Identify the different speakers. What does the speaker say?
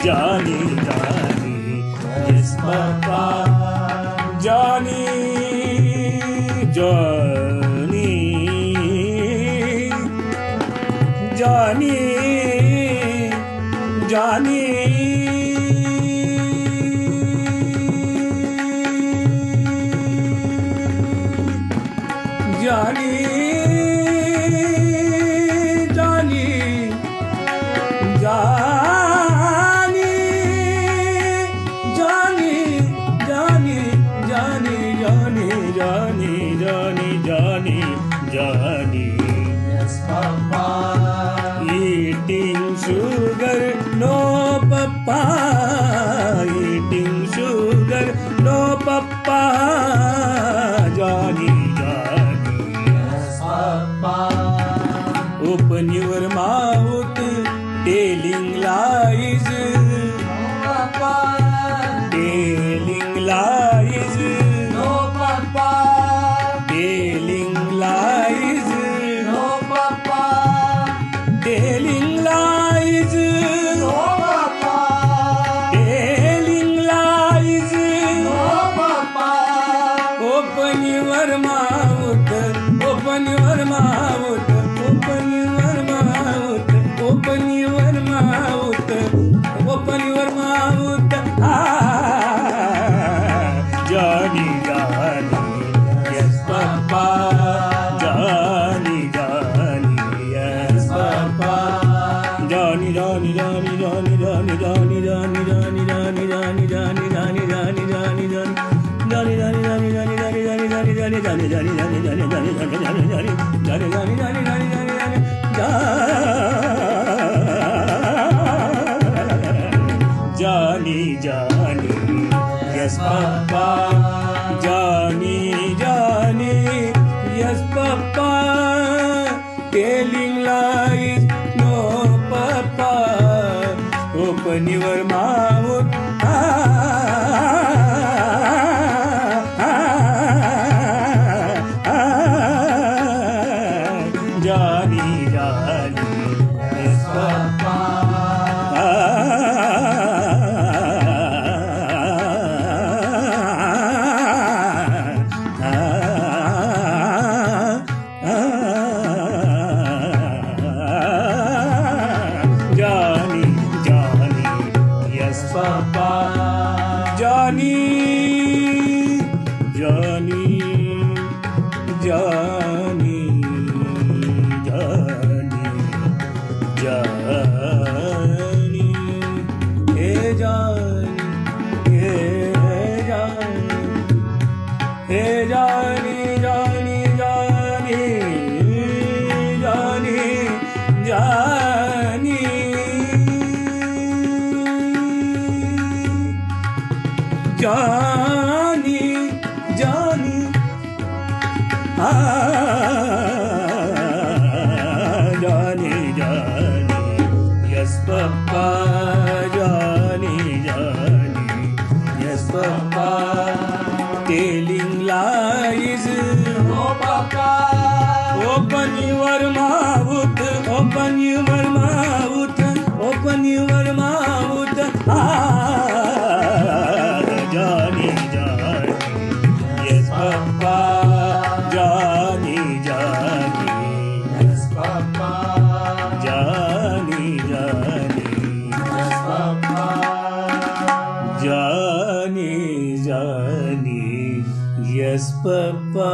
Speaker 1: Johnny, Johnny, yes, Papa. Johnny, Johnny, Johnny, Johnny. Johnny, Johnny, Johnny, Johnny, Johnny, Johnny, Johnny, Johnny, Johnny, Johnny, Johnny.
Speaker 2: Yes, Papa.
Speaker 1: Eating sugar, no papa. Eating sugar, no papa. Johnny, Johnny.
Speaker 2: Yes, Papa.
Speaker 1: Open your mouth, telling lies.
Speaker 2: No, Papa.
Speaker 1: Telling lies.
Speaker 2: No, Papa.
Speaker 1: Telling lies.
Speaker 2: No, Papa.
Speaker 1: Telling lies.
Speaker 2: No, Papa.
Speaker 1: Telling lies.
Speaker 2: No, Papa.
Speaker 1: Open your mouth. Open your mouth. Open your mouth. Open your mouth. Open your mouth. Johnny, Johnny, yes, Papa. Johnny, Johnny, yes, Papa. Johnny, Johnny, Johnny, Johnny, Johnny, Johnny, Johnny, Johnny, Johnny, Johnny, Johnny, Johnny, Johnny, Johnny, Johnny. Johnny, Johnny, Johnny, Johnny, Johnny, Johnny, Johnny, Johnny, Johnny, Johnny, Johnny, Johnny, Johnny, Johnny, Johnny, Johnny, Johnny, Johnny, yes, Papa. Johnny, Johnny, yes, Papa. Telling lies, no, Papa. Open your mouth. Johnny, Johnny, yes, Papa. Johnny, Johnny, yes, Papa. Johnny, Johnny, Johnny, Johnny, Johnny, hey Johnny, hey Johnny, hey Johnny, Johnny, Johnny, Johnny, Johnny. Johnny, Johnny, Johnny, Johnny, yes, Papa. Johnny, Johnny, yes, Papa. Telling lies.
Speaker 2: No, Papa.
Speaker 1: Open your mouth. Open your mouth. Open your mouth. Johnny, Johnny, yes, Papa. Johnny, Johnny,
Speaker 2: Yes, Papa.
Speaker 1: Johnny, Johnny,
Speaker 2: Yes, Papa.
Speaker 1: Johnny, Johnny, yes, Papa.